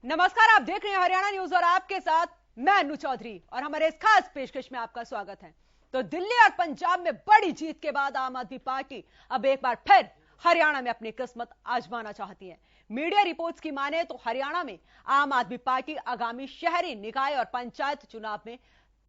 नमस्कार, आप देख रहे हैं हरियाणा न्यूज और आपके साथ मैं अनु चौधरी और हमारे इस खास पेशकश में आपका स्वागत है। तो दिल्ली और पंजाब में बड़ी जीत के बाद आम आदमी पार्टी अब एक बार फिर हरियाणा में अपनी किस्मत आजमाना चाहती है। मीडिया रिपोर्ट्स की माने तो हरियाणा में आम आदमी पार्टी आगामी शहरी निकाय और पंचायत चुनाव में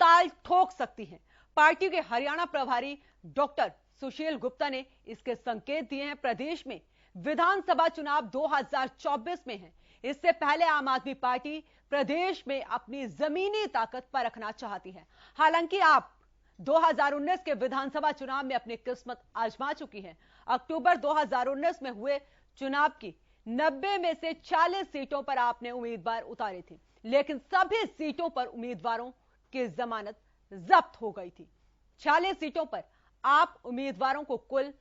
ताल ठोक सकती है। पार्टी के हरियाणा प्रभारी डॉक्टर सुशील गुप्ता ने इसके संकेत दिए हैं। प्रदेश में विधानसभा चुनाव 2024 में है। इससे पहले आम आदमी पार्टी प्रदेश में अपनी जमीनी ताकत परखना चाहती है। हालांकि आप 2019 के विधानसभा चुनाव में अपनी किस्मत आजमा चुकी है। अक्टूबर 2019 में हुए चुनाव की 90 में से 40 सीटों पर आपने उम्मीदवार उतारे थे, लेकिन सभी सीटों पर उम्मीदवारों की जमानत जब्त हो गई थी। 40 सीटों पर आप उम्मीदवारों को कुल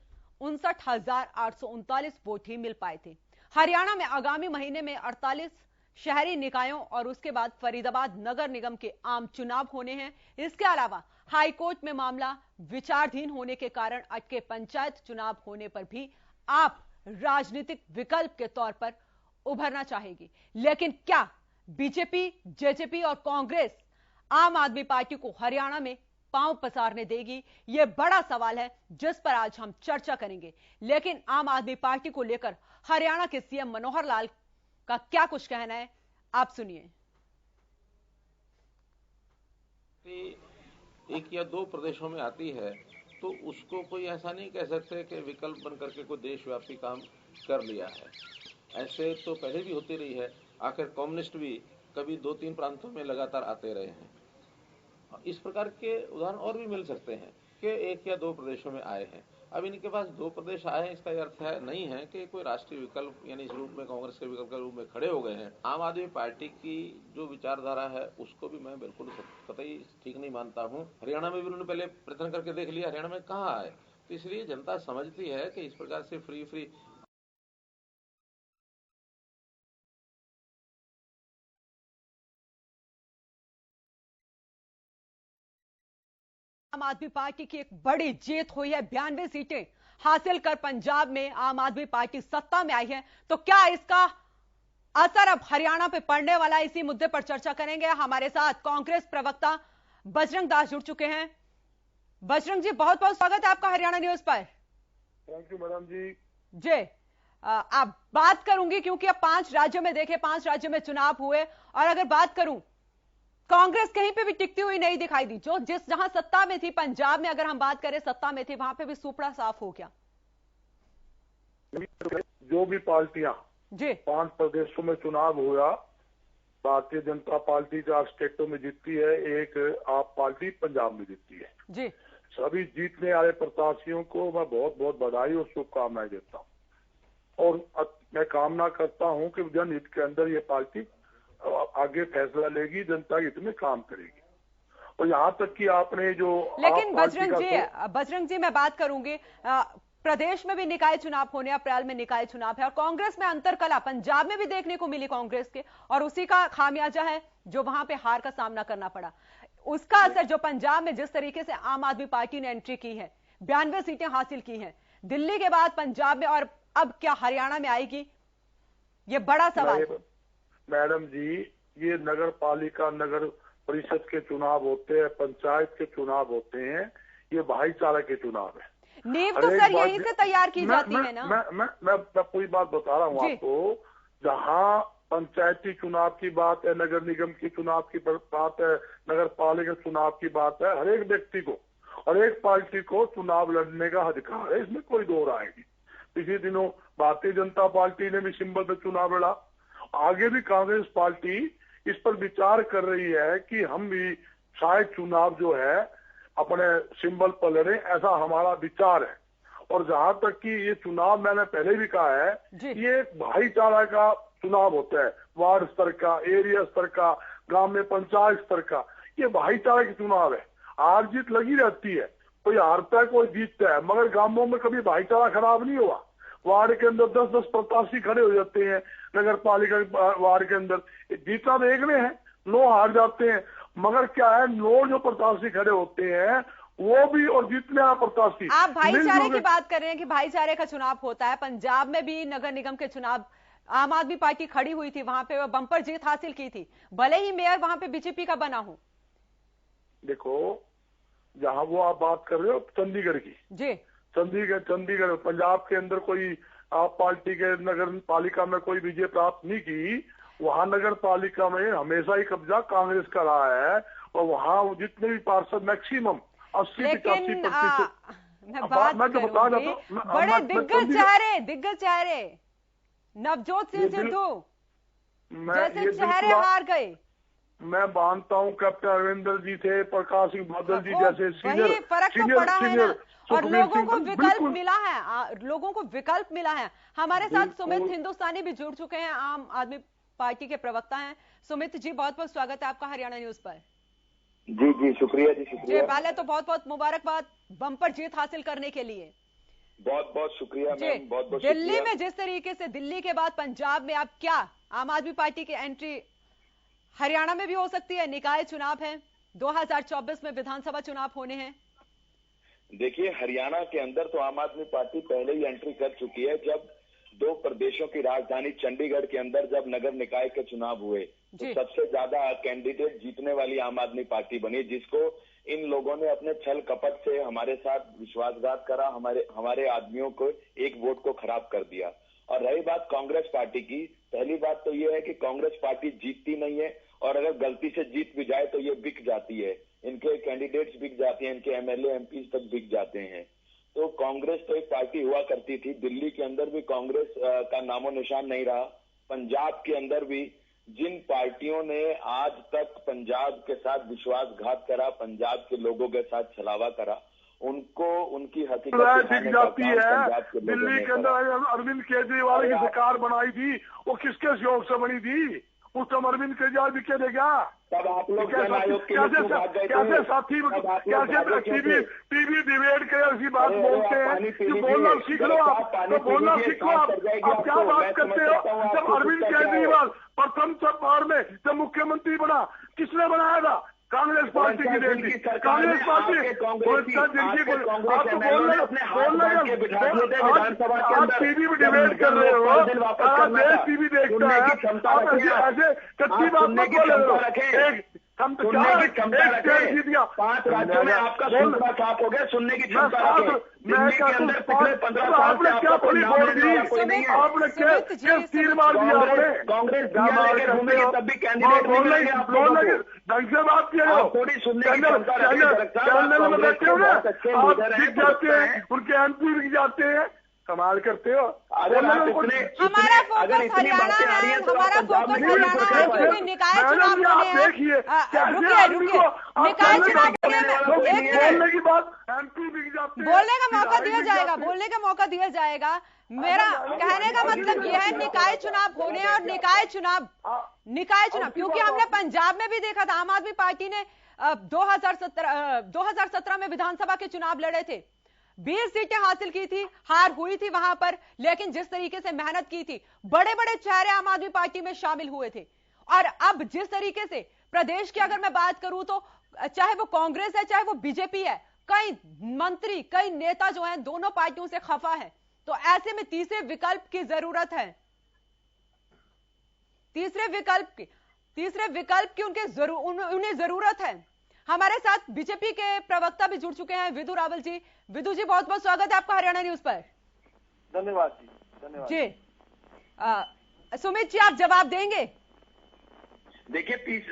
59,839 वोट ही मिल पाए थे। हरियाणा में आगामी महीने में 48 शहरी निकायों और उसके बाद फरीदाबाद नगर निगम के आम चुनाव होने हैं। इसके अलावा हाईकोर्ट में मामला विचाराधीन होने के कारण अटके पंचायत चुनाव होने पर भी आप राजनीतिक विकल्प के तौर पर उभरना चाहेगी। लेकिन क्या बीजेपी, जेजेपी और कांग्रेस आम आदमी पार्टी को हरियाणा में पांव पसारने देगी? यह बड़ा सवाल है जिस पर आज हम चर्चा करेंगे। लेकिन आम आदमी पार्टी को लेकर हरियाणा के सीएम मनोहर लाल का क्या कुछ कहना है, आप सुनिए। एक या दो प्रदेशों में आती है तो उसको कोई ऐसा नहीं कह सकते कि विकल्प बन करके कोई देशव्यापी काम कर लिया है। ऐसे तो पहले भी होती रही है। आखिर कम्युनिस्ट भी कभी 2-3 प्रांतों में लगातार आते रहे हैं। इस प्रकार के उदाहरण और भी मिल सकते हैं कि एक या दो प्रदेशों में आए हैं। अब इनके पास 2 प्रदेश आए हैं, इसका अर्थ है नहीं है कि कोई राष्ट्रीय विकल्प यानी इस रूप में कांग्रेस के विकल्प के रूप में खड़े हो गए हैं। आम आदमी पार्टी की जो विचारधारा है उसको भी मैं बिल्कुल कतई ठीक नहीं मानता हूँ। हरियाणा में भी उन्होंने पहले प्रयत्न करके देख लिया, हरियाणा में कहाँ आए। तो इसलिए जनता समझती है कि इस प्रकार से फ्री आम आदमी पार्टी की एक बड़ी जीत हुई है। 92 सीटें हासिल कर पंजाब में आम आदमी पार्टी सत्ता में आई है। तो क्या इसका असर अब हरियाणा पे पड़ने वाला है? इसी मुद्दे पर चर्चा करेंगे। हमारे साथ कांग्रेस प्रवक्ता बजरंग दास जुड़ चुके हैं। बजरंग जी, बहुत बहुत स्वागत है आपका हरियाणा न्यूज पर। थैंक यू मैडम जी। जी, आप बात करूंगी क्योंकि अब 5 राज्यों में देखे, 5 राज्यों में चुनाव हुए और अगर बात करूं, कांग्रेस कहीं पे भी टिकती हुई नहीं दिखाई दी। जहां सत्ता में थी, पंजाब में अगर हम बात करें सत्ता में थी, वहां पे भी सुपड़ा साफ हो गया। जो भी पार्टियां जी 5 प्रदेशों में चुनाव हुआ, भारतीय जनता पार्टी 4 स्टेटों में जीतती है, एक आप पार्टी पंजाब में जीतती है। जी, सभी जीतने वाले प्रत्याशियों को मैं बहुत बहुत बधाई और शुभकामनाएं देता हूं और मैं कामना करता हूं कि जनहित के अंदर ये पार्टी आगे फैसला लेगी, जनता के हित में काम करेगी। और यहाँ तक कि आपने जो लेकिन बजरंग जी मैं बात करूंगी, प्रदेश में भी निकाय चुनाव होने, अप्रैल में निकाय चुनाव है और कांग्रेस में अंतरकला पंजाब में भी देखने को मिली कांग्रेस के, और उसी का खामियाजा है जो वहां पे हार का सामना करना पड़ा। उसका असर जो पंजाब में जिस तरीके से आम आदमी पार्टी ने एंट्री की है, 92 सीटें हासिल की हैं दिल्ली के बाद पंजाब में, और अब क्या हरियाणा में आएगी? ये बड़ा सवाल। मैडम जी, ये नगर पालिका, नगर परिषद के चुनाव होते हैं, पंचायत के चुनाव होते हैं, ये भाईचारा के चुनाव है। नींव तो सर यहीं से तैयार की जाती है ना। मैं पूरी बात बता रहा हूँ आपको। जहाँ पंचायती चुनाव की बात है, नगर निगम की चुनाव की बात है, नगर पालिका चुनाव की बात है, हर एक व्यक्ति को, हर एक पार्टी को चुनाव लड़ने का अधिकार है, इसमें कोई दो राय नहीं। पिछले दिनों भारतीय जनता पार्टी ने भी सिंबल पर चुनाव लड़ा। आगे भी कांग्रेस पार्टी इस पर विचार कर रही है कि हम भी शायद चुनाव जो है अपने सिंबल पर लड़े, ऐसा हमारा विचार है। और जहां तक कि ये चुनाव, मैंने पहले भी कहा है, ये भाईचारा का चुनाव होता है, वार्ड स्तर का, एरिया स्तर का, गांव में पंचायत स्तर का, ये भाईचारा का चुनाव है। हार जीत लगी रहती है, कोई हारता है कोई जीतता है, मगर गांवों में कभी भाईचारा खराब नहीं हुआ। वार्ड के अंदर 10-10 प्रत्याशी खड़े हो जाते हैं, नगर पालिका वार्ड के अंदर जीता तो एक में है, 9 हार जाते हैं, मगर क्या है, 9 जो प्रत्याशी खड़े होते हैं वो भी और जीतने वाला प्रत्याशी। आप भाईचारे की बात कर रहे हैं कि भाईचारे का चुनाव होता है। पंजाब में भी नगर निगम के चुनाव आम आदमी पार्टी खड़ी हुई थी, वहां पे बम्पर जीत हासिल की थी, भले ही मेयर वहां पे बीजेपी का बना हो। देखो, जहां वो आप बात कर रहे हो चंडीगढ़ की जी, चंडीगढ़ पंजाब के अंदर कोई आप पार्टी के नगर पालिका में कोई विजय प्राप्त नहीं की, वहां नगर पालिका में हमेशा ही कब्जा कांग्रेस का रहा है और वहां जितने भी पार्षद मैक्सिमम 80-85%। मैं जो बता बड़े दिग्गज चेहरे नवजोत सिंह सिद्धू जैसे चेहरे हार गए। मैं मानता हूं कैप्टन अरविंदर जी थे, प्रकाश सिंह बादल जी जैसे सीनियर फर्क तो पड़ा है ना, और लोगों को विकल्प मिला है, लोगों को विकल्प मिला है। हमारे साथ सुमित हिंदुस्तानी भी जुड़ चुके हैं, आम आदमी पार्टी के प्रवक्ता हैं। सुमित जी, बहुत बहुत स्वागत है आपका हरियाणा न्यूज पर। जी शुक्रिया जी, शुक्रिया। जी, पहले तो बहुत बहुत मुबारकबाद बम्पर जीत हासिल करने के लिए। बहुत बहुत शुक्रिया मैम, बहुत बहुत दिल्ली में जिस तरीके से दिल्ली के बाद पंजाब में अब क्या आम आदमी पार्टी की एंट्री हरियाणा में भी हो सकती है? निकाय चुनाव है, 2024 में विधानसभा चुनाव होने हैं। देखिए, हरियाणा के अंदर तो आम आदमी पार्टी पहले ही एंट्री कर चुकी है। जब दो प्रदेशों की राजधानी चंडीगढ़ के अंदर जब नगर निकाय के चुनाव हुए तो सबसे ज्यादा कैंडिडेट जीतने वाली आम आदमी पार्टी बनी, जिसको इन लोगों ने अपने छल कपट से हमारे साथ विश्वासघात करा, हमारे आदमियों को एक वोट को खराब कर दिया। और रही बात कांग्रेस पार्टी की, पहली बात तो ये है कि कांग्रेस पार्टी जीतती नहीं है, और अगर गलती से जीत भी जाए तो ये बिक जाती है, इनके कैंडिडेट्स बिक जाते हैं, इनके एमएलए एमपी तक बिक जाते हैं। तो कांग्रेस तो एक पार्टी हुआ करती थी, दिल्ली के अंदर भी कांग्रेस का नामो निशान नहीं रहा। पंजाब के अंदर भी जिन पार्टियों ने आज तक पंजाब के साथ विश्वासघात करा, पंजाब के लोगों के साथ छलावा करा, उनको उनकी हकीकत दिख जाती है। दिल्ली के अंदर अरविंद केजरीवाल की सरकार बनाई थी, वो किसके सहयोग से बनी थी? उस समय अरविंद केजरीवाल भी क्या देगा? तब आप लोग कैसे साथी कैसे टीवी डिबेट के ऐसी बात बोलते हैं कि बोलना सीख लो, आप तो बोलना सीखो। आप क्या बात करते हो? जब अरविंद केजरीवाल प्रथम बार में जब मुख्यमंत्री बना, किसने बनाया था? कांग्रेस पार्टी की देन थी। कांग्रेस पार्टी आप टीवी में डिबेट कर रहे हो, देश टीवी देखता है, आप ऐसे कच्ची बात मत बोले। हम तो क्या जीत गया 5 राज्यों में आपका सुनना साफ हो गया, सुनने की क्षमता रखें। दिल्ली के अंदर पिछले 15 साल से क्या थोड़ी बोल दी, आपने क्या तीर मार दिया? कांग्रेस लेकर घूमेगी तब भी कैंडिडेट नहीं मिलेंगे आप लोगों को। ढंग से बात किया, थोड़ी सुनने की क्षमता रखें। आप जीत जाते हैं, उनके एमपी भी जाते हैं, कमाल करते हो। हमारा फोकस हरियाणा है, हमारा फोकस हरियाणा है, क्योंकि निकाय चुनाव देखिए रुकिए निकाय चुनाव बोलने की बात एमपी बिक जाते, बोलने का मौका दिया जाएगा, बोलने का मौका दिया जाएगा। मेरा कहने का मतलब यह है निकाय चुनाव होने, और निकाय चुनाव क्योंकि हमने पंजाब में भी देखा था, आम आदमी पार्टी ने 2017 में विधानसभा के चुनाव लड़े थे, 20 सीटें हासिल की थी, हार हुई थी वहां पर, लेकिन जिस तरीके से मेहनत की थी, बड़े बड़े चेहरे आम आदमी पार्टी में शामिल हुए थे। और अब जिस तरीके से प्रदेश की अगर मैं बात करूं तो चाहे वो कांग्रेस है चाहे वो बीजेपी है, कई मंत्री कई नेता जो हैं दोनों पार्टियों से खफा है। तो ऐसे में तीसरे विकल्प की जरूरत है, तीसरे विकल्प की उन्हें जरूरत है। हमारे साथ बीजेपी के प्रवक्ता भी जुड़ चुके हैं, विधु रावल जी। विधु जी, बहुत बहुत स्वागत है आपका हरियाणा न्यूज पर। धन्यवाद जी, धन्यवाद जी। सुमित जी, आप जवाब देंगे? देखिए,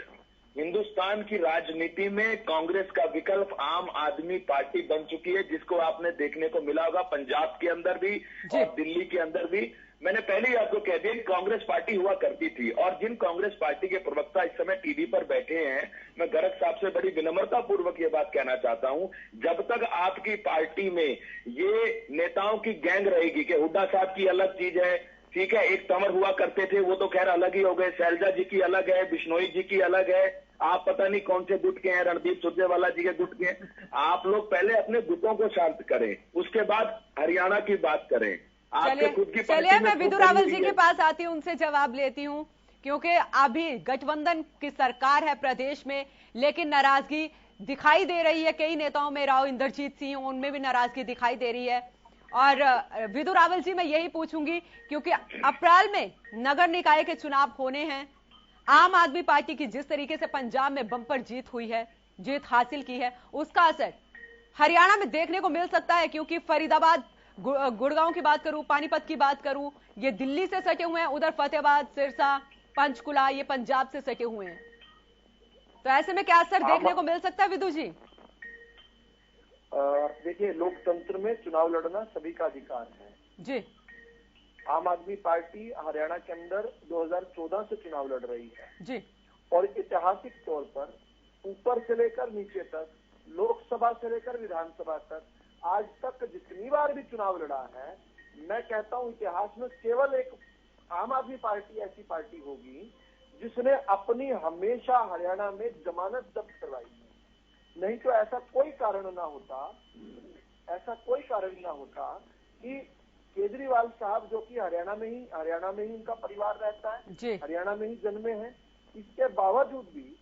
हिंदुस्तान की राजनीति में कांग्रेस का विकल्प आम आदमी पार्टी बन चुकी है, जिसको आपने देखने को मिला होगा पंजाब के अंदर भी और दिल्ली के अंदर भी। मैंने पहले ही आपको कह दिया कि कांग्रेस पार्टी हुआ करती थी, और जिन कांग्रेस पार्टी के प्रवक्ता इस समय टीवी पर बैठे हैं, मैं गर्ग साहब से बड़ी विनम्रता पूर्वक ये बात कहना चाहता हूं, जब तक आपकी पार्टी में ये नेताओं की गैंग रहेगी कि हुड्डा साहब की अलग चीज है, ठीक है, एक तंवर हुआ करते थे, वो तो खैर अलग ही हो गए, शैलजा जी की अलग है, बिश्नोई जी की अलग है, आप पता नहीं कौन से गुट के हैं, रणदीप सुरजेवाला जी के गुट के हैं। आप लोग पहले अपने गुटों को शांत करें, उसके बाद हरियाणा की बात करें। चलिए मैं विधु रावल जी के पास आती हूँ, उनसे जवाब लेती हूँ, क्योंकि अभी गठबंधन की सरकार है प्रदेश में, लेकिन नाराजगी दिखाई दे रही है कई नेताओं में। राव इंद्रजीत सिंह, उनमें भी नाराजगी दिखाई दे रही है, और विदु रावल जी मैं यही पूछूंगी, क्योंकि अप्रैल में नगर निकाय के चुनाव होने हैं। आम आदमी पार्टी की जिस तरीके से पंजाब में बम्पर जीत हुई है, जीत हासिल की है, उसका असर हरियाणा में देखने को मिल सकता है, क्योंकि फरीदाबाद, गुड़गांव की बात करूं, पानीपत की बात करूं, ये दिल्ली से सटे हुए हैं, उधर फतेहाबाद, सिरसा, पंचकुला ये पंजाब से सटे हुए हैं। तो ऐसे में क्या असर देखने को मिल सकता है विदु जी? देखिए, लोकतंत्र में चुनाव लड़ना सभी का अधिकार है जी। आम आदमी पार्टी हरियाणा के अंदर 2014 से चुनाव लड़ रही है जी, और ऐतिहासिक तौर पर ऊपर से लेकर नीचे तक, लोकसभा से लेकर विधानसभा तक, आज तक जितनी बार भी चुनाव लड़ा है, मैं कहता हूं इतिहास में केवल एक आम आदमी पार्टी ऐसी पार्टी होगी जिसने अपनी हमेशा हरियाणा में जमानत जब्त करवाई है। नहीं तो ऐसा कोई कारण ना होता कि केजरीवाल साहब, जो कि हरियाणा में ही उनका परिवार रहता है, हरियाणा में ही जन्मे हैं, इसके बावजूद भी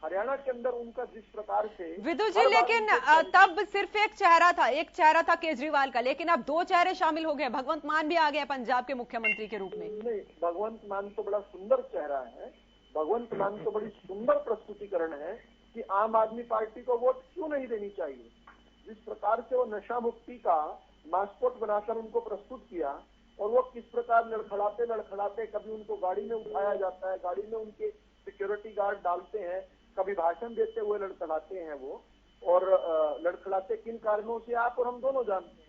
हरियाणा के अंदर उनका जिस प्रकार से विदु जी, लेकिन तब सिर्फ एक चेहरा था केजरीवाल का, लेकिन अब दो चेहरे शामिल हो गए। भगवंत मान भी आ गए पंजाब के मुख्यमंत्री के रूप में। नहीं, भगवंत मान तो बड़ा सुंदर चेहरा है, भगवंत मान तो बड़ी सुंदर प्रस्तुतिकरण है कि आम आदमी पार्टी को वोट क्यों नहीं देनी चाहिए। जिस प्रकार से वो नशा मुक्ति का मास्कोट बनाकर उनको प्रस्तुत किया, और वो किस प्रकार लड़खड़ाते कभी उनको गाड़ी में उठाया जाता है, गाड़ी में उनके सिक्योरिटी गार्ड डालते हैं, कभी भाषण देते हुए लड़खड़ाते हैं वो, और लड़खड़ाते किन कारणों से आप और हम दोनों जानते हैं।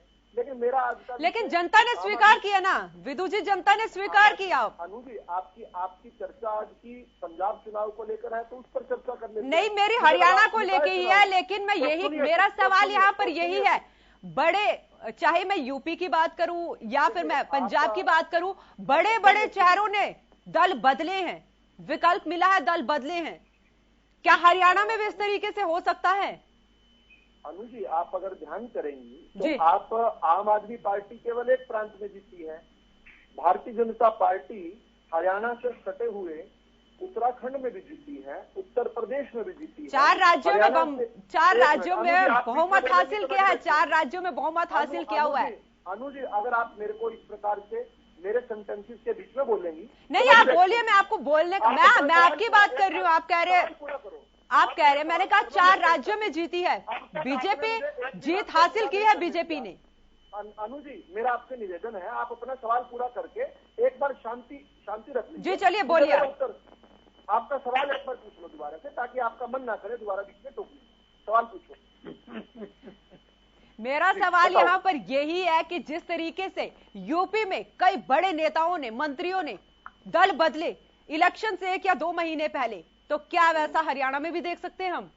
लेकिन जनता ने स्वीकार किया ना विदु जी, जनता ने स्वीकार किया। अनु जी, आपकी चर्चा आज की पंजाब चुनाव को लेकर है, तो उस पर चर्चा करने नहीं, मेरी हरियाणा को लेकर ही है, लेकिन मैं यही, मेरा सवाल यहाँ पर यही है, बड़े, चाहे मैं यूपी की बात करूं या फिर मैं पंजाब की बात करूं, बड़े बड़े चेहरों ने दल बदले हैं, विकल्प मिला है, दल बदले हैं। क्या हरियाणा में भी इस तरीके से हो सकता है? अनु जी, आप अगर ध्यान करेंगी तो आप आम आदमी पार्टी केवल एक प्रांत में जीती है। भारतीय जनता पार्टी हरियाणा से सटे हुए उत्तराखंड में भी जीती है, उत्तर प्रदेश में भी जीती है, चार राज्यों में बहुमत हासिल किया है, 4 राज्यों में बहुमत हासिल किया हुआ है। अनु जी, अगर आप मेरे को इस प्रकार से मेरे सेंटेंसेस के बीच में बोलेंगी, नहीं आप बोलिए, मैं आपको बोलने का, मैं आपकी बात कर रही हूँ। आप कह रहे, मैंने कहा 4 राज्यों में जीती है बीजेपी, जीत हासिल की है बीजेपी ने। अनु जी, मेरा आपसे निवेदन है, आप अपना सवाल पूरा करके एक बार शांति रख लीजिए। जी चलिए, बोलिए। आपका सवाल एक बार पूछ लो दोबारा से, ताकि आपका मन ना करे दोबारा बीच में टोकने। सवाल पूछो। मेरा सवाल यहाँ पर यही है कि जिस तरीके से यूपी में कई बड़े नेताओं ने, मंत्रियों ने दल बदले इलेक्शन से 1 या 2 महीने पहले, तो क्या वैसा हरियाणा में भी देख सकते हैं हम?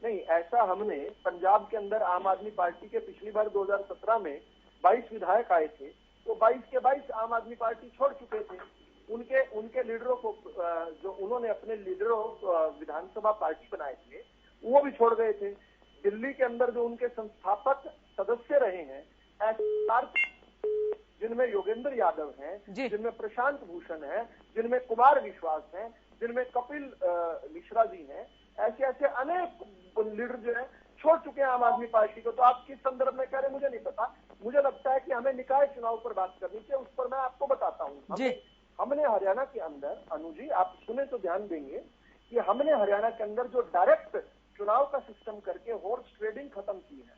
नहीं, ऐसा हमने पंजाब के अंदर आम आदमी पार्टी के पिछली बार 2017 में 22 विधायक आए थे, तो 22 के 22 आम आदमी पार्टी छोड़ चुके थे। उनके लीडरों को, जो उन्होंने अपने लीडरों विधानसभा पार्टी बनाए थे, वो भी छोड़ गए थे। दिल्ली के अंदर जो उनके संस्थापक सदस्य रहे हैं, जिनमें योगेंद्र यादव हैं, जिनमें प्रशांत भूषण है, जिनमें कुमार विश्वास हैं, जिनमें कपिल मिश्रा जी हैं, ऐसे अनेक लीडर जो हैं छोड़ चुके हैं आम आदमी पार्टी को। तो आप किस संदर्भ में कह रहे हैं मुझे नहीं पता। मुझे लगता है कि हमें निकाय चुनाव पर बात करनी चाहिए, उस पर मैं आपको बताता हूँ। हमने हरियाणा के अंदर, अनु जी आप सुने तो ध्यान देंगे, कि हमने हरियाणा के अंदर जो डायरेक्ट चुनाव का सिस्टम करके हॉर्स ट्रेडिंग खत्म की है।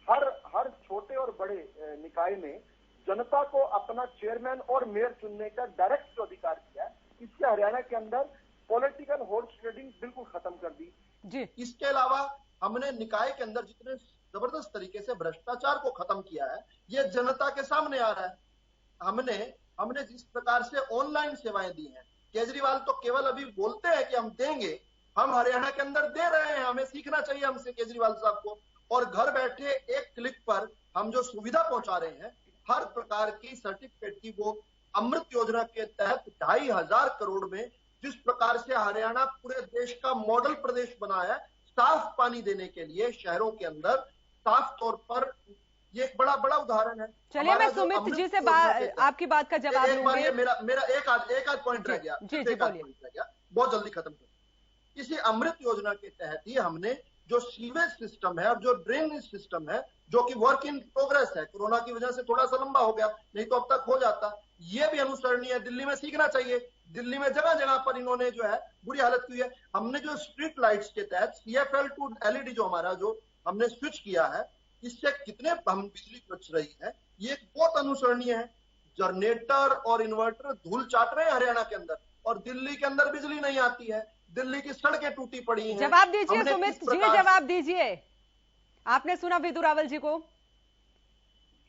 हर छोटे और बड़े निकाय में जनता को अपना चेयरमैन और मेयर चुनने का डायरेक्ट जो अधिकार किया है, इससे हरियाणा के अंदर पॉलिटिकल हॉर्स ट्रेडिंग बिल्कुल खत्म कर दी जी। इसके अलावा हमने निकाय के अंदर जितने जबरदस्त तरीके से भ्रष्टाचार को खत्म किया है, ये जनता के सामने आ रहा है। हमने जिस प्रकार से ऑनलाइन सेवाएं दी हैं, केजरीवाल तो केवल अभी बोलते हैं कि हम देंगे, हम हरियाणा के अंदर दे रहे हैं। हमें सीखना चाहिए हमसे केजरीवाल साहब को। और घर बैठे एक क्लिक पर हम जो सुविधा पहुंचा रहे हैं, हर प्रकार की सर्टिफिकेट की, वो अमृत योजना के तहत 2500 करोड़ में जिस प्रकार से हरियाणा पूरे देश का मॉडल प्रदेश बना है साफ पानी देने के लिए शहरों के अंदर, साफ तौर पर ये एक बड़ा उदाहरण है। चलिए, मैं सुमित जी से आपकी बात का जवाब लूंगी। मेरा एक आध पॉइंट रह गया, बहुत जल्दी खत्म कर। इसी अमृत योजना के तहत ही हमने जो सीवेज सिस्टम है और जो ड्रेनेज सिस्टम है, जो कि वर्क इन प्रोग्रेस है, कोरोना की वजह से थोड़ा सा लंबा हो गया, नहीं तो अब तक हो जाता। ये भी अनुसरणीय है, दिल्ली में सीखना चाहिए। दिल्ली में जगह जगह पर इन्होंने जो है बुरी हालत की है। हमने जो स्ट्रीट लाइट्स के तहत CFL टू LED जो हमारा जो हमने स्विच किया है, इससे कितने हम बिजली बच रही है, ये बहुत अनुसरणीय है। जनरेटर और इन्वर्टर धूल चाट रहे हैं हरियाणा के अंदर, और दिल्ली के अंदर बिजली नहीं आती है। दिल्ली की सड़कें टूटी पड़ी हैं। जवाब दीजिए सुमित जी, जवाब दीजिए। आपने सुना विदु रावल जी को?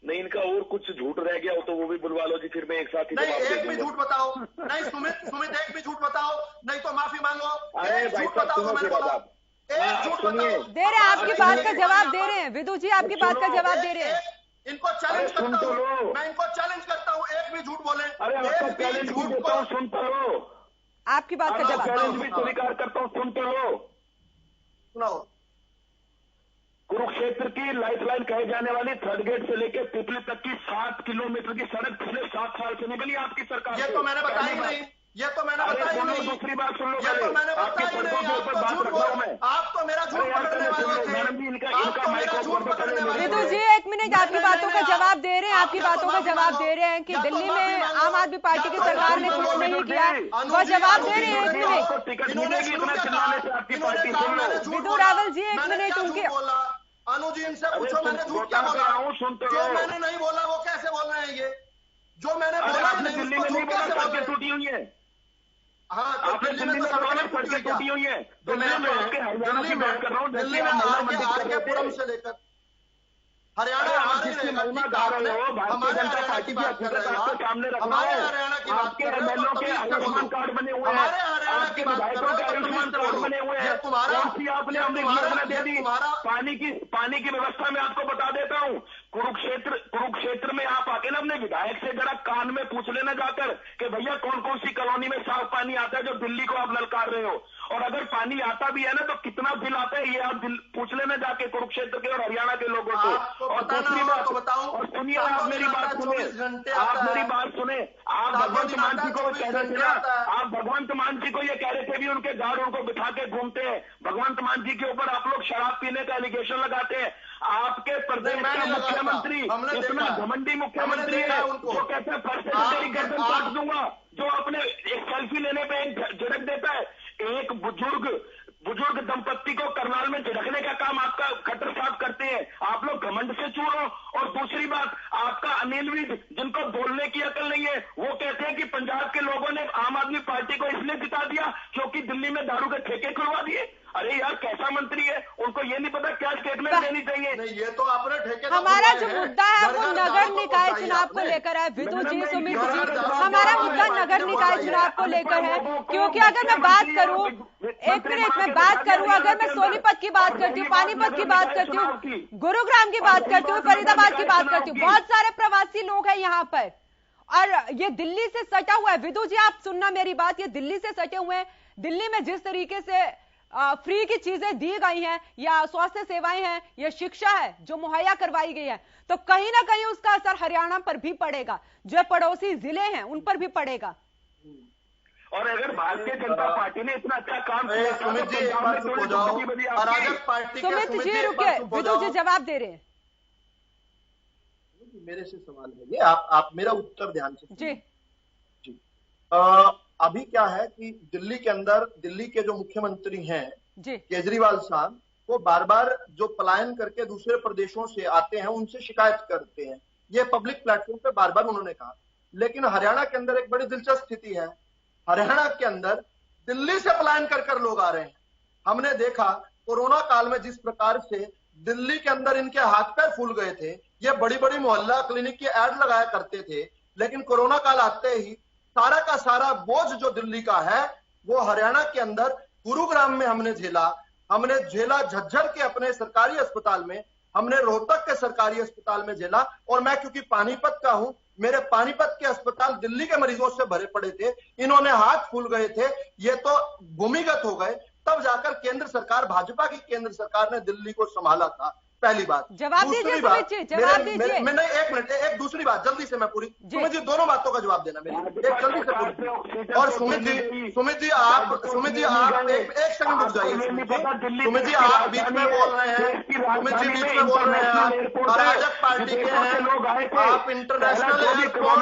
नहीं, इनका और कुछ झूठ रह गया हो तो वो भी बुलवा लो जी, फिर मैं एक साथ ही नहीं, एक भी झूठ बताओ। नहीं सुमित एक भी झूठ बताओ, नहीं तो माफी मांगो। अरे भाई साहब सुनो मेरी बात, सुनिए, दे रहे हैं आपकी बात का जवाब दे रहे हैं विदु जी, आपकी बात का जवाब दे रहे हैं। इनको चैलेंज करता हूँ, मैं इनको चैलेंज करता हूँ, एक भी झूठ बोले। अरे आपको चैलेंज भी देता हूँ, सुन तो लो। आपकी बात का जवाब चैलेंज भी स्वीकार करता हूँ, सुन तो लो। सुनाओ। कुरुक्षेत्र की लाइफलाइन कहे जाने वाली थर्ड गेट से लेकर पिपली तक की 7 किलोमीटर की सड़क पिछले 7 साल से नहीं बनी आपकी सरकार। ये तो मैंने बताई नहीं, ये तो मैंने बताई नहीं। दूसरी बात सुन लो, ये तो मैंने बताई नहीं। आप तो झूठ बोल रहे हैं, आप तो मेरा झूठ पकड़ने वाले थे। आप तो मेरा झूठ पकड़ने वाले थे। विदु जी 1 मिनट, आपकी बातों का जवाब दे रहे हैं, आपकी बातों का जवाब दे रहे हैं कि दिल्ली में आम आदमी पार्टी की सरकार ने कुछ नहीं किया, वो जवाब दे रहे हैं। 1 मिनट विदु रावल जी, 1 मिनट उनके। अनुजी इनसे पूछो मैंने झूठ क्या बोला? जो मैंने नहीं बोला वो कैसे बोल रहे हैं? ये जो मैंने बोला नहीं उसको झूठ कैसे बोल रहे हैं? टूटी हुई है। हाँ, तो दिल्ली में तो सड़कें टूटी हुई है। तो मैं दिल्ली में आरकेपुरम से लेकर हरियाणा हमारे रहेगा। हमारे हरियाणा की बात कर रहे हो आप, हमारे हरियाणा की बात कर रहे हो, तो आयुष्मान कार्ड बने हुए हैं, हमारे हरियाणा की बात कर रहे हो, आयुष्मान कार्ड बने हुए हैं। तुम्हारा पानी की व्यवस्था में आपको बता देता हूँ, कुरुक्षेत्र में आप आके ना अपने विधायक से जरा कान में पूछ लेना जाकर कि भैया कौन कौन सी कॉलोनी में साफ पानी आता है जो दिल्ली को आप ललकार रहे हो, और अगर पानी आता भी है ना तो कितना बिल आता है, ये आप पूछ लेना जाके कुरुक्षेत्र के और हरियाणा के लोगों को। और दूसरी बात बताऊं, और सुनिए, आप मेरी बात सुने, आप मेरी बात सुने। आप भगवंत मान जी को कह रहे थे ना, आप भगवंत मान जी को ये कह रहे थे भी उनके गार्ड उनको बिठा के घूमते हैं। भगवंत मान जी के ऊपर आप लोग शराब पीने का एलिगेशन लगाते हैं। आपके प्रदेश का मुख्यमंत्री इतना घमंडी मुख्यमंत्री है, वो कहते हैं फर्स्ट से तेरी गर्दन काट दूंगा, जो अपने एक सेल्फी लेने पे झड़क देता है। एक बुजुर्ग दंपत्ति को करनाल में झड़कने का काम आपका खट्टर साहब करते हैं। आप लोग घमंड से चूर हो। और दूसरी बात, आपका अनिल विज, जिनको बोलने की अकल नहीं है, वो कहते हैं कि पंजाब के लोगों ने आम आदमी पार्टी को इसलिए जिता दिया क्योंकि दिल्ली में दारू के ठेके खुलवा दिए। अरे यार, कैसा मंत्री है, उनको ये नहीं पता क्या स्टेटमेंट देनी चाहिए। नहीं, ये तो आपने ठेके। हमारा जो मुद्दा है वो नगर निकाय चुनाव को लेकर है विदु जी, सुमित जी, हमारा मुद्दा नगर निकाय चुनाव को लेकर है। क्योंकि अगर मैं बात करूं, 1 मिनट में बात करूं, अगर मैं सोनीपत की बात करती हूँ, पानीपत की बात करती हूँ, गुरुग्राम की बात करती हूँ, फरीदाबाद की बात करती हूँ, बहुत सारे प्रवासी लोग हैं यहाँ पर, और ये दिल्ली से सटा हुआ है। विदु जी आप सुनना मेरी बात, ये दिल्ली से सटे हुए हैं। दिल्ली में जिस तरीके से फ्री की चीजें दी गई हैं, या स्वास्थ्य सेवाएं हैं, या शिक्षा है जो मुहैया करवाई गई है, तो कहीं ना कहीं उसका असर हरियाणा पर भी पड़ेगा, जो पड़ोसी जिले हैं उन पर भी पड़ेगा। और अगर भारतीय जनता पार्टी ने इतना अच्छा काम किया, सुमित जी एक बार चुप हो जाओ। सुमित जी रुकिए, विदु जी जवाब दे रहे हैं। मेरे से सवाल है ये, आप मेरा उत्तर ध्यान से जी जी। अभी क्या है कि दिल्ली के अंदर दिल्ली के जो मुख्यमंत्री हैं केजरीवाल साहब, वो बार बार जो पलायन करके दूसरे प्रदेशों से आते हैं उनसे शिकायत करते हैं। ये पब्लिक प्लेटफॉर्म पे बार बार उन्होंने कहा। लेकिन हरियाणा के अंदर एक बड़ी दिलचस्प स्थिति है, हरियाणा के अंदर दिल्ली से पलायन कर लोग आ रहे हैं। हमने देखा कोरोना काल में जिस प्रकार से दिल्ली के अंदर इनके हाथ पैर फूल गए थे, ये बड़ी बड़ी मोहल्ला क्लिनिक की एड लगाया करते थे, लेकिन कोरोना काल आते ही सारा का सारा बोझ जो दिल्ली का है वो हरियाणा के अंदर गुरुग्राम में हमने झेला झज्जर के अपने सरकारी अस्पताल में, हमने रोहतक के सरकारी अस्पताल में झेला। और मैं क्योंकि पानीपत का हूं, मेरे पानीपत के अस्पताल दिल्ली के मरीजों से भरे पड़े थे, इन्होंने हाथ फूल गए थे, ये तो भूमिगत हो गए। तब जाकर केंद्र सरकार, भाजपा की केंद्र सरकार ने दिल्ली को संभाला था। पहली बात। जवाब दीजिए सुमित जी, जवाब दीजिए। मैं नहीं, एक मिनट, एक दूसरी बात जल्दी से मैं पूरी, सुमित जी दोनों बातों का जवाब देना मेरी, एक जल्दी से पूरी। और सुमित जी आप एक सेकंड रुक जाइए। सुमित जी आप बीच में बोल रहे हैं, सुमित जी बीच में बोल रहे हैं, अराजक पार्टी के हैं आप, इंटरनेशनल एयरपोर्ट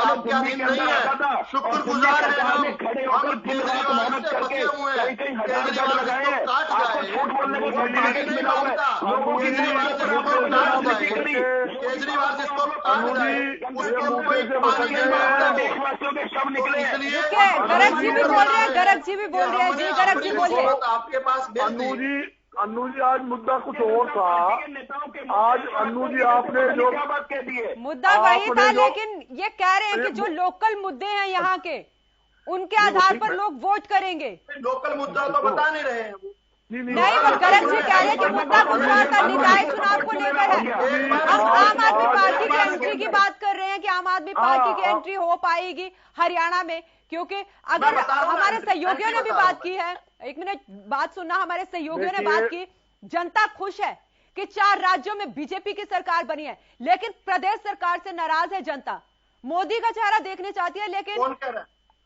आपके अधीन नहीं है, शुक्रगुजार है हम केजरीवाल से फंसे हुए हैं, केजरीवाल इसको काट जाए, केजरीवाल जिसको काट जाए उसके ऊपर पानी नहीं मांगता। इसलिए गर्ग जी भी बोल रहे हैं, गर्ग जी भी बोल रहे हैं, जी गर्ग जी बोलिए। आपके पास अन्नू जी आज मुद्दा कुछ और था। आज अन्नू जी आपने जो मुद्दा वही था, लेकिन ये कह रहे हैं कि जो लोकल मुद्दे हैं यहाँ के, उनके आधार पर लोग वोट करेंगे। लोकल मुद्दा तो बता नहीं रहे हैं वो। नहीं, वो गर्ग जी कह रहे हैं कि मुद्दा गुजरात का निकाय चुनाव को लेकर है। हम आम आदमी पार्टी की एंट्री की बात कर रहे हैं कि आम आदमी पार्टी की एंट्री हो पाएगी हरियाणा में, क्योंकि अगर हमारे सहयोगियों ने भी बात की है, एक मिनट बात सुनना, हमारे सहयोगियों ने बात की, जनता खुश है कि 4 राज्यों में बीजेपी की सरकार बनी है, लेकिन प्रदेश सरकार से नाराज है जनता, मोदी का चेहरा देखने चाहती है। लेकिन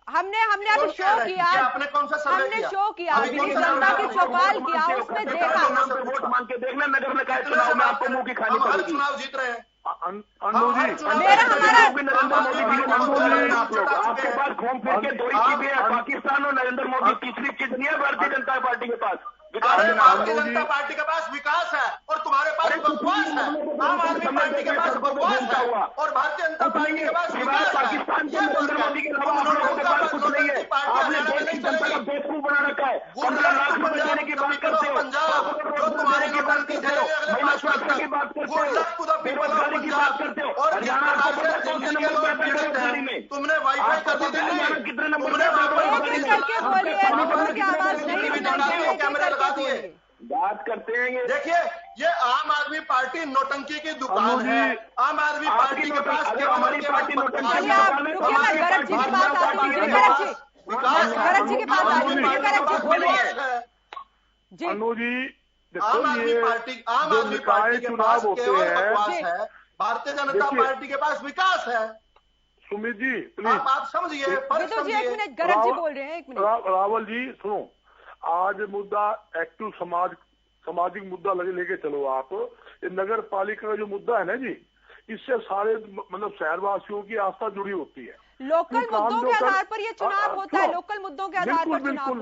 हमने अभी शो किया, हमने शो किया, जनता की चौपाल किया, उसमें देखा। वोट मांग के देखना, नगर निकाय चुनाव में आपको मुंह की खानी पड़ेगी। चुनाव जीत रहे हैं अन्नू जी, नरेंद्र मोदी आप लोग आपके पास घूम फिर के 2 ही चीजें हैं, पाकिस्तान और नरेंद्र मोदी, तीसरी चीज नहीं है भारतीय जनता पार्टी के पास। भारतीय जनता पार्टी के पास विकास है और तुम्हारे पास बकवास है। आम आदमी पार्टी के पास बकवास है और भारतीय जनता पार्टी के पास विकास है। पाकिस्तान के नरेंद्र मोदी के अलावा आप लोगों के पास कुछ नहीं है। आपने देश की जनता का बेवकूफ बना रखा है। 15 लाख रुपए देने की बात करते हो, पंजाब जो तुम्हारे की बात करते हो, महिला सुरक्षा की बात करते हो, बेरोजगारी की बात करते हो, और हरियाणा में तुमने वाईफाई कर दी दिल्ली, कितने नंबर कैमरे लगा दिए। बात करते हैं ये, देखिए ये आम आदमी पार्टी नौटंकी की दुकान है। आम आदमी पार्टी के पास हमारी पार्टी नौटंकी की गर्ग जी के पास आती है, गर्ग जी के पास आती है, गर्ग जी बोलिए। अन्नू जी, आम आदमी पार्टी के पास केवल बकवास है, भारतीय जनता पार्टी के पास विकास है। सुमित जी प्लीज आप समझिए, एक मिनट, गर्ग जी बोल रहे हैं, एक मिनट। रावल जी सुनो, आज मुद्दा एक्टिव सामाजिक मुद्दा लेके चलो आप। ये नगर पालिका का जो मुद्दा है ना जी, इससे सारे मतलब शहरवासियों की आस्था जुड़ी होती है। लोकल मुद्दों के आधार पर ये चुनाव होता है, लोकल मुद्दों के आधार पर बिल्कुल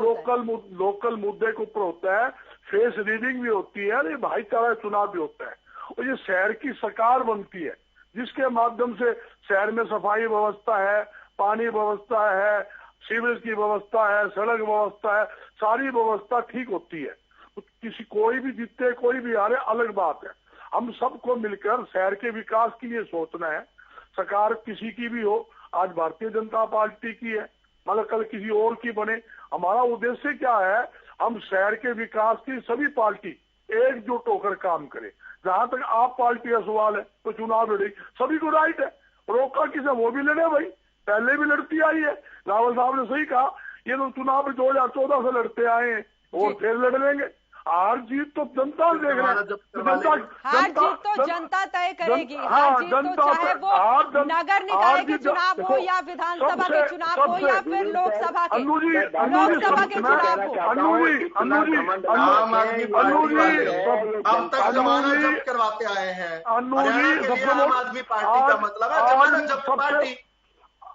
लोकल मुद्दे के ऊपर होता है, फेस रीडिंग भी होती है, ये भाईचारा चुनाव भी होता है। और ये शहर की सरकार बनती है जिसके माध्यम से शहर में सफाई व्यवस्था है, पानी व्यवस्था है, सीवरेज की व्यवस्था है, सड़क व्यवस्था है, सारी व्यवस्था ठीक होती है। किसी कोई भी जीते कोई भी हारे अलग बात है, हम सबको मिलकर शहर के विकास के लिए सोचना है। सरकार किसी की भी हो, आज भारतीय जनता पार्टी की है, मतलब कल किसी और की बने, हमारा उद्देश्य क्या है, हम शहर के विकास की सभी पार्टी एकजुट होकर काम करें। जहां तक आप पार्टी का सवाल है तो चुनाव लड़े, सभी को राइट है, रोका किसे, वो भी लड़े भाई, पहले भी लड़ती आई है। रावल साहब ने सही कहा, ये तो चुनाव 2014 से लड़ते आए हैं और फिर लड़ लेंगे। हार जीत तो जनता देख रहे हैं, हार जीत तो जनता तय करेगी। हार जीत तो चाहे वो नगर निकाय के चुनाव हो या विधानसभा के चुनाव हो या फिर लोकसभा के चुनाव हो। अब तक जमानत जब्त करवाते आए हैं। आम आदमी पार्टी का मतलब है जमानत जब्त पार्टी।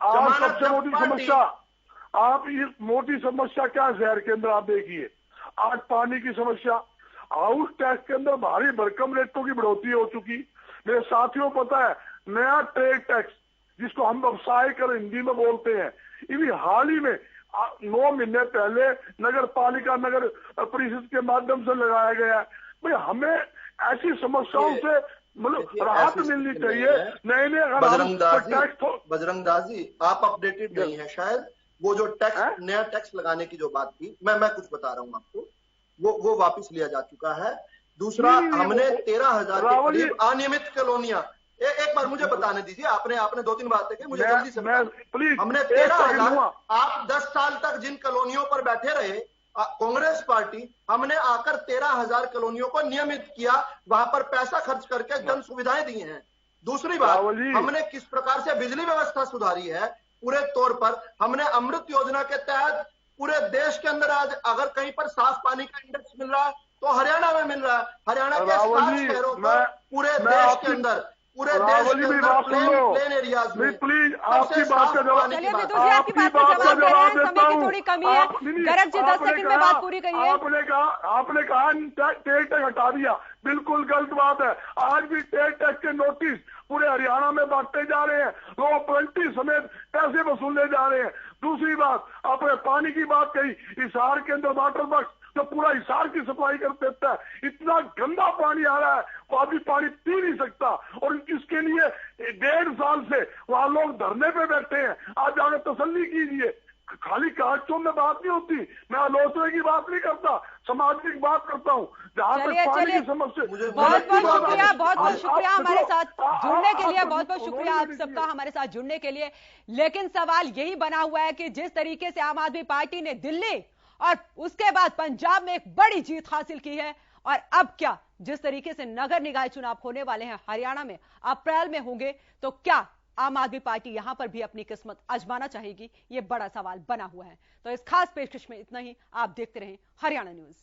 सबसे मोटी समस्या, आप ये मोटी समस्या क्या है शहर के अंदर, आप देखिए आज पानी की समस्या, हाउस टैक्स के अंदर भारी भरकम रेटों की बढ़ोतरी हो चुकी। मेरे साथियों पता है, नया ट्रेड टैक्स जिसको हम व्यवसाय कर हिंदी में बोलते हैं, ये हाल ही में 9 महीने पहले नगर पालिका नगर परिषद के माध्यम से लगाया गया है। भाई हमें ऐसी समस्याओं से मतलब राहत मिलनी चाहिए। नए बजरंग दास जी आप अपडेटेड नहीं है शायद, वो जो टैक्स नया टैक्स लगाने की जो बात थी, मैं कुछ बता रहा हूँ आपको, वो वापस लिया जा चुका है। दूसरा, हमने 13,000 के करीब अनियमित कॉलोनियां, एक बार मुझे बताने दीजिए, आपने 2-3 बातें की, मुझे जल्दी से हमने 13,000, आप 10 साल तक जिन कॉलोनियों पर बैठे रहे, कांग्रेस पार्टी हमने आकर 13,000 कॉलोनियों को नियमित किया, वहां पर पैसा खर्च करके जन सुविधाएं दी हैं। दूसरी बात, हमने किस प्रकार से बिजली व्यवस्था सुधारी है। पूरे तौर पर हमने अमृत योजना के तहत पूरे देश के अंदर आज अगर कहीं पर साफ पानी का इंडेक्स मिल रहा है तो हरियाणा में मिल रहा है। हरियाणा के 7 शहरों को पूरे देश के अंदर प्लेन एरियाज में प्लीज आपकी बात का जवाब, चलिए विदुर जी आपकी बात का जवाब दे रहे हैं, समय की थोड़ी कमी है। गरज जी 10 सेकंड में बात पूरी करिए। आपने कहा टेल टैक्स हटा दिया, बिल्कुल गलत बात है। आज भी टेल टैक्स के नोटिस पूरे हरियाणा में बांटे जा रहे हैं, लोग पलटी समेत पैसे वसूले जा रहे हैं। दूसरी बात, आपने पानी की बात कही, हिसार के अंदर वाटर वर्क्स तो पूरा हिसार की सप्लाई कर देता है। इतना गंदा पानी आ रहा है, वो आदमी पानी पी नहीं सकता, और इसके लिए 1.5 साल से वहां लोग धरने पे बैठे हैं। आज जाकर तसल्ली कीजिए, खाली कागजों में बात नहीं होती। मैं आलोचना की बात नहीं करता, सामाजिक बात करता हूँ। जहाँ तक पानी की समस्या, बहुत बहुत शुक्रिया, बहुत बहुत शुक्रिया हमारे साथ जुड़ने के लिए, बहुत बहुत शुक्रिया आप सबका हमारे साथ जुड़ने के लिए। लेकिन सवाल यही बना हुआ है कि जिस तरीके से आम आदमी पार्टी ने दिल्ली और उसके बाद पंजाब में एक बड़ी जीत हासिल की है, और अब क्या जिस तरीके से नगर निकाय चुनाव होने वाले हैं हरियाणा में, अप्रैल में होंगे, तो क्या आम आदमी पार्टी यहां पर भी अपनी किस्मत आजमाना चाहेगी? यह बड़ा सवाल बना हुआ है। तो इस खास पेशकश में इतना ही। आप देखते रहें हरियाणा न्यूज।